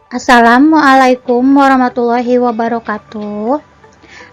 Assalamualaikum warahmatullahi wabarakatuh.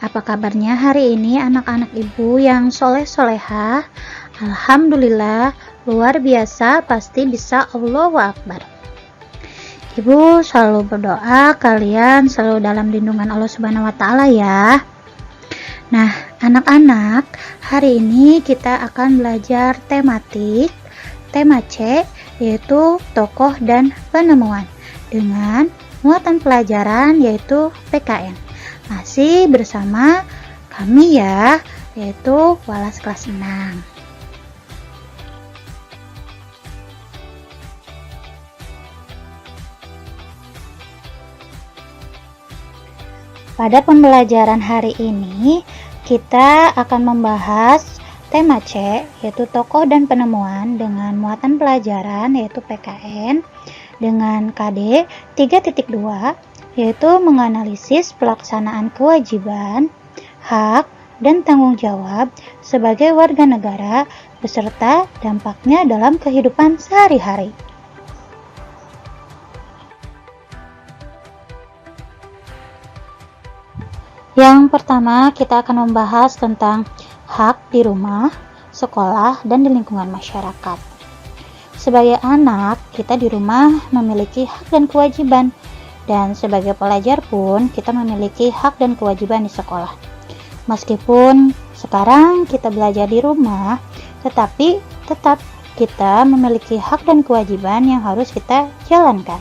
Apa kabarnya hari ini anak-anak ibu yang soleh-solehah? Alhamdulillah, luar biasa, pasti bisa. Allahu Akbar. Ibu selalu berdoa kalian selalu dalam lindungan Allah Subhanahu wa Ta'ala ya. Nah, anak-anak, hari ini kita akan belajar tematik tema C, yaitu tokoh dan penemuan, dengan muatan pelajaran yaitu PKN. Masih bersama kami ya, yaitu Walas kelas 6. Pada pembelajaran hari ini, kita akan membahas tema C, yaitu tokoh dan penemuan, dengan muatan pelajaran yaitu PKN, dengan KD 3.2, yaitu menganalisis pelaksanaan kewajiban, hak, dan tanggung jawab sebagai warga negara beserta dampaknya dalam kehidupan sehari-hari. Yang pertama, kita akan membahas tentang hak di rumah, sekolah, dan di lingkungan masyarakat. Sebagai anak, kita di rumah memiliki hak dan kewajiban, dan sebagai pelajar pun kita memiliki hak dan kewajiban di sekolah. Meskipun sekarang kita belajar di rumah, tetapi tetap kita memiliki hak dan kewajiban yang harus kita jalankan.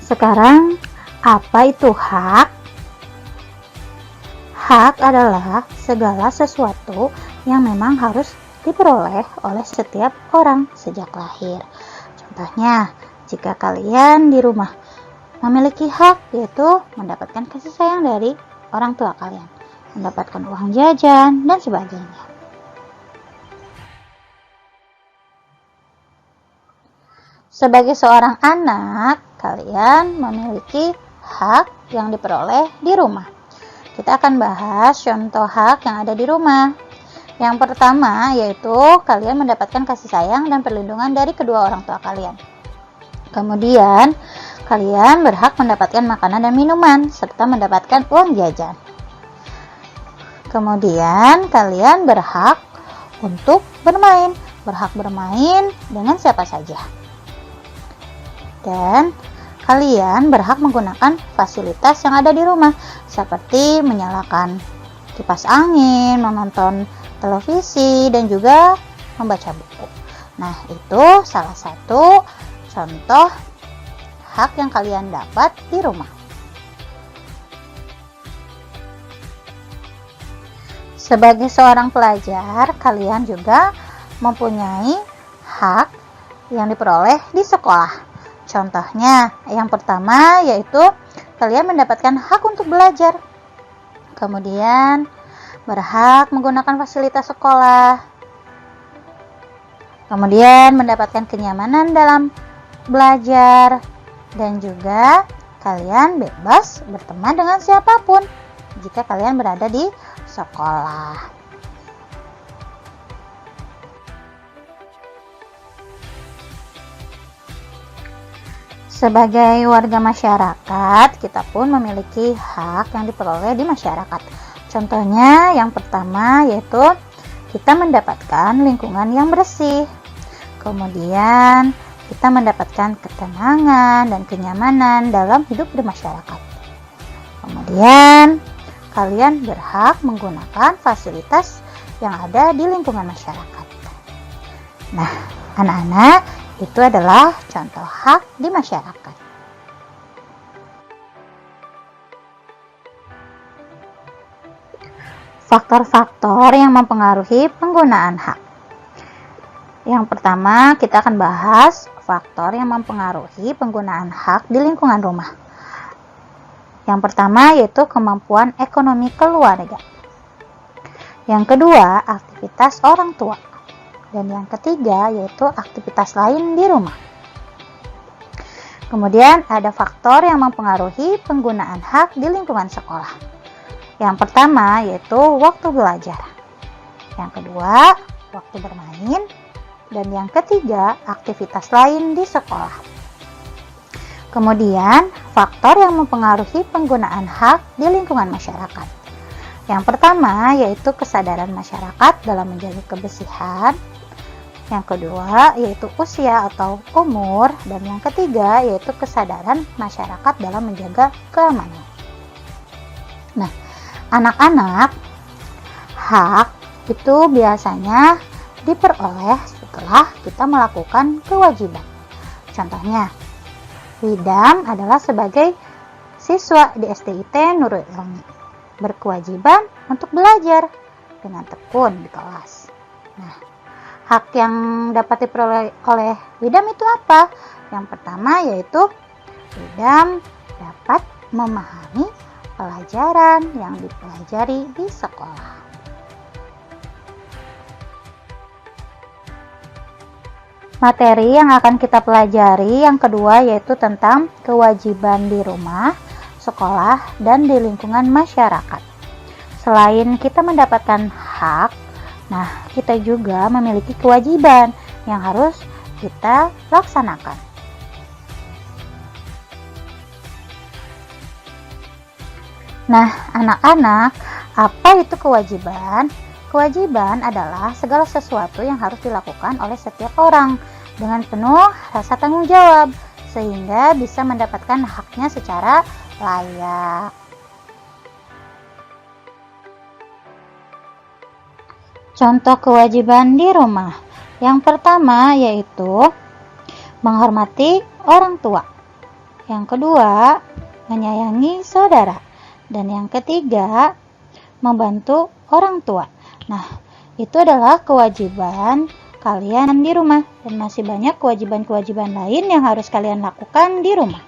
Sekarang, apa itu hak? Hak adalah segala sesuatu yang memang harus diperoleh oleh setiap orang sejak lahir. Contohnya, jika kalian di rumah memiliki hak, yaitu mendapatkan kasih sayang dari orang tua kalian, mendapatkan uang jajan, dan sebagainya. Sebagai seorang anak, kalian memiliki hak yang diperoleh di rumah. Kita akan bahas contoh hak yang ada di rumah. Yang pertama yaitu kalian mendapatkan kasih sayang dan perlindungan dari kedua orang tua kalian. Kemudian, kalian berhak mendapatkan makanan dan minuman serta mendapatkan uang jajan. Kemudian, kalian berhak untuk bermain dengan siapa saja. Dan kalian berhak menggunakan fasilitas yang ada di rumah, seperti menyalakan kipas angin, menonton televisi, dan juga membaca buku. Nah, itu salah satu contoh hak yang kalian dapat di rumah. Sebagai seorang pelajar, kalian juga mempunyai hak yang diperoleh di sekolah. Contohnya, yang pertama yaitu kalian mendapatkan hak untuk belajar. Kemudian, berhak menggunakan fasilitas sekolah. Kemudian, mendapatkan kenyamanan dalam belajar. Dan juga, kalian bebas berteman dengan siapapun jika kalian berada di sekolah. Sebagai warga masyarakat, kita pun memiliki hak yang diperoleh di masyarakat. Contohnya, yang pertama yaitu kita mendapatkan lingkungan yang bersih. Kemudian, kita mendapatkan ketenangan dan kenyamanan dalam hidup di masyarakat. Kemudian, kalian berhak menggunakan fasilitas yang ada di lingkungan masyarakat. Nah, anak-anak, itu adalah contoh hak di masyarakat. Faktor-faktor yang mempengaruhi penggunaan hak. Yang pertama, kita akan bahas faktor yang mempengaruhi penggunaan hak di lingkungan rumah. Yang pertama yaitu kemampuan ekonomi keluarga. Yang kedua, aktivitas orang tua. Dan yang ketiga yaitu aktivitas lain di rumah. Kemudian ada faktor yang mempengaruhi penggunaan hak di lingkungan sekolah. Yang pertama yaitu waktu belajar. Yang kedua, waktu bermain. Dan yang ketiga, aktivitas lain di sekolah. Kemudian, faktor yang mempengaruhi penggunaan hak di lingkungan masyarakat. Yang pertama, yaitu kesadaran masyarakat dalam menjaga kebersihan. Yang kedua, yaitu usia atau umur. Dan yang ketiga, yaitu kesadaran masyarakat dalam menjaga keamanan. Nah, anak-anak, hak itu biasanya diperoleh setelah kita melakukan kewajiban. Contohnya, Widam adalah sebagai siswa di SDIT Nurul Ilmi, berkewajiban untuk belajar dengan tekun di kelas. Nah, hak yang dapat diperoleh oleh Widam itu apa? Yang pertama yaitu Widam dapat memahami pelajaran yang dipelajari di sekolah. Materi yang akan kita pelajari yang kedua yaitu tentang kewajiban di rumah, sekolah, dan di lingkungan masyarakat. Selain kita mendapatkan hak, nah kita juga memiliki kewajiban yang harus kita laksanakan. Nah, anak-anak, apa itu kewajiban? Kewajiban adalah segala sesuatu yang harus dilakukan oleh setiap orang dengan penuh rasa tanggung jawab, sehingga bisa mendapatkan haknya secara layak. Contoh kewajiban di rumah. Yang pertama yaitu menghormati orang tua. Yang kedua, menyayangi saudara. Dan yang ketiga, membantu orang tua. Nah, itu adalah kewajiban kalian di rumah. Dan masih banyak kewajiban-kewajiban lain yang harus kalian lakukan di rumah.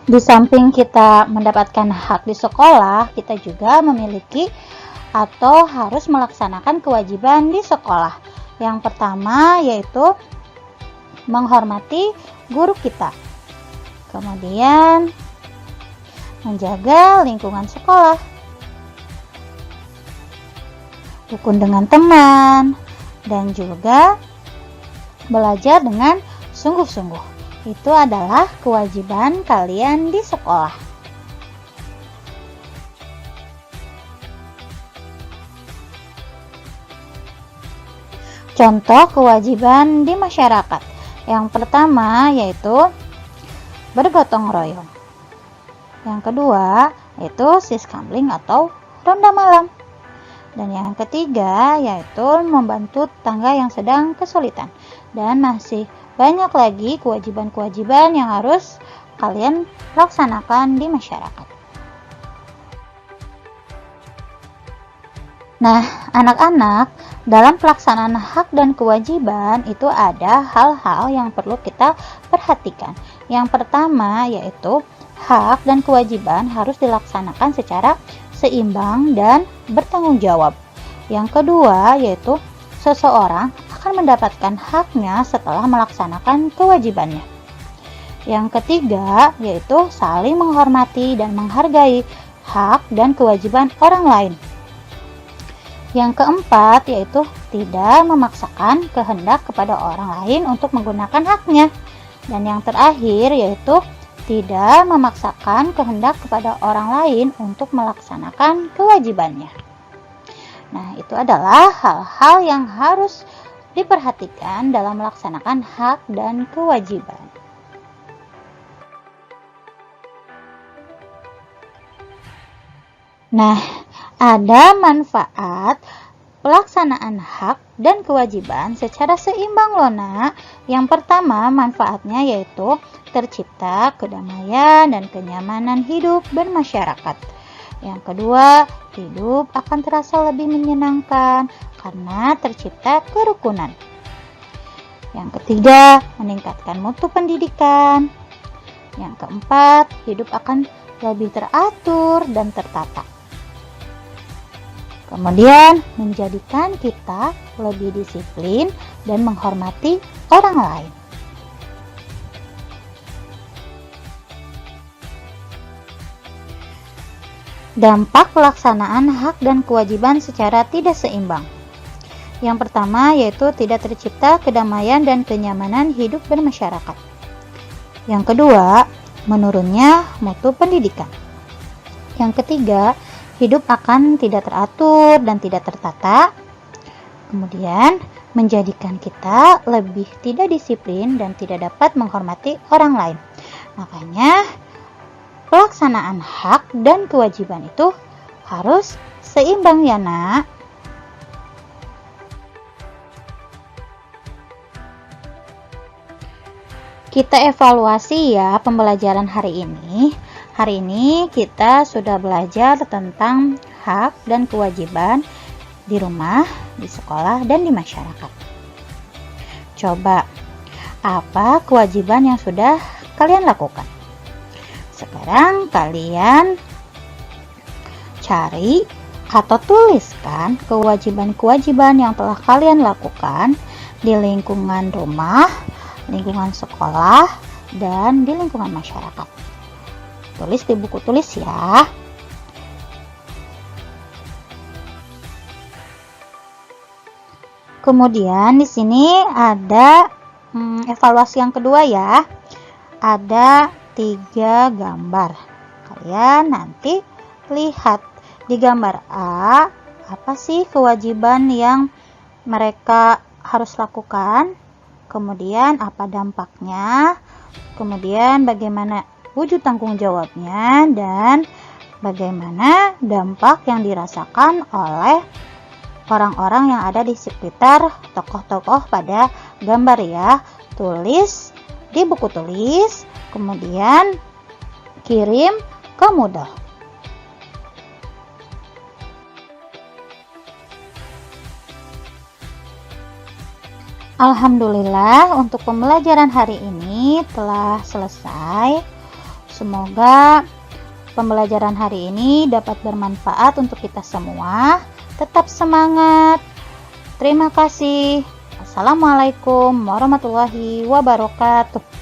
Di samping kita mendapatkan hak di sekolah, kita juga memiliki atau harus melaksanakan kewajiban di sekolah. Yang pertama yaitu menghormati guru kita. Kemudian menjaga lingkungan sekolah, rukun dengan teman, dan juga belajar dengan sungguh-sungguh. Itu adalah kewajiban kalian di sekolah. Contoh kewajiban di masyarakat. Yang pertama yaitu bergotong royong. Yang kedua yaitu siskamling atau ronda malam. Dan yang ketiga yaitu membantu tetangga yang sedang kesulitan. Dan masih banyak lagi kewajiban-kewajiban yang harus kalian laksanakan di masyarakat. Nah, anak-anak, dalam pelaksanaan hak dan kewajiban itu ada hal-hal yang perlu kita perhatikan. Yang pertama yaitu hak dan kewajiban harus dilaksanakan secara seimbang dan bertanggung jawab. Yang kedua yaitu seseorang akan mendapatkan haknya setelah melaksanakan kewajibannya. Yang ketiga yaitu saling menghormati dan menghargai hak dan kewajiban orang lain. Yang keempat yaitu tidak memaksakan kehendak kepada orang lain untuk menggunakan haknya. Dan yang terakhir yaitu tidak memaksakan kehendak kepada orang lain untuk melaksanakan kewajibannya. Nah, itu adalah hal-hal yang harus diperhatikan dalam melaksanakan hak dan kewajiban. Nah, ada manfaat pelaksanaan hak dan kewajiban secara seimbang loh nak. Yang pertama manfaatnya yaitu tercipta kedamaian dan kenyamanan hidup bermasyarakat. Yang kedua, hidup akan terasa lebih menyenangkan karena tercipta kerukunan. Yang ketiga, meningkatkan mutu pendidikan. Yang keempat, hidup akan lebih teratur dan tertata. Kemudian, menjadikan kita lebih disiplin dan menghormati orang lain. Dampak pelaksanaan hak dan kewajiban secara tidak seimbang. Yang pertama yaitu tidak tercipta kedamaian dan kenyamanan hidup bermasyarakat. Yang kedua, menurunnya mutu pendidikan. Yang ketiga, hidup akan tidak teratur dan tidak tertata. Kemudian, menjadikan kita lebih tidak disiplin dan tidak dapat menghormati orang lain. Makanya, pelaksanaan hak dan kewajiban itu harus seimbang ya nak. Kita evaluasi ya pembelajaran hari ini. Hari ini kita sudah belajar tentang hak dan kewajiban di rumah, di sekolah, dan di masyarakat. Coba, apa kewajiban yang sudah kalian lakukan? Sekarang kalian cari atau tuliskan kewajiban-kewajiban yang telah kalian lakukan di lingkungan rumah, lingkungan sekolah, dan di lingkungan masyarakat. Tulis di buku tulis ya. Kemudian di sini ada evaluasi yang kedua ya. Ada 3 gambar. Kalian nanti lihat di gambar A, apa sih kewajiban yang mereka harus lakukan? Kemudian apa dampaknya, kemudian bagaimana wujud tanggung jawabnya, dan bagaimana dampak yang dirasakan oleh orang-orang yang ada di sekitar tokoh-tokoh pada gambar ya. Tulis di buku tulis, kemudian kirim ke Moodle. Alhamdulillah untuk pembelajaran hari ini telah selesai. Semoga pembelajaran hari ini dapat bermanfaat untuk kita semua. Tetap semangat. Terima kasih. Assalamualaikum warahmatullahi wabarakatuh.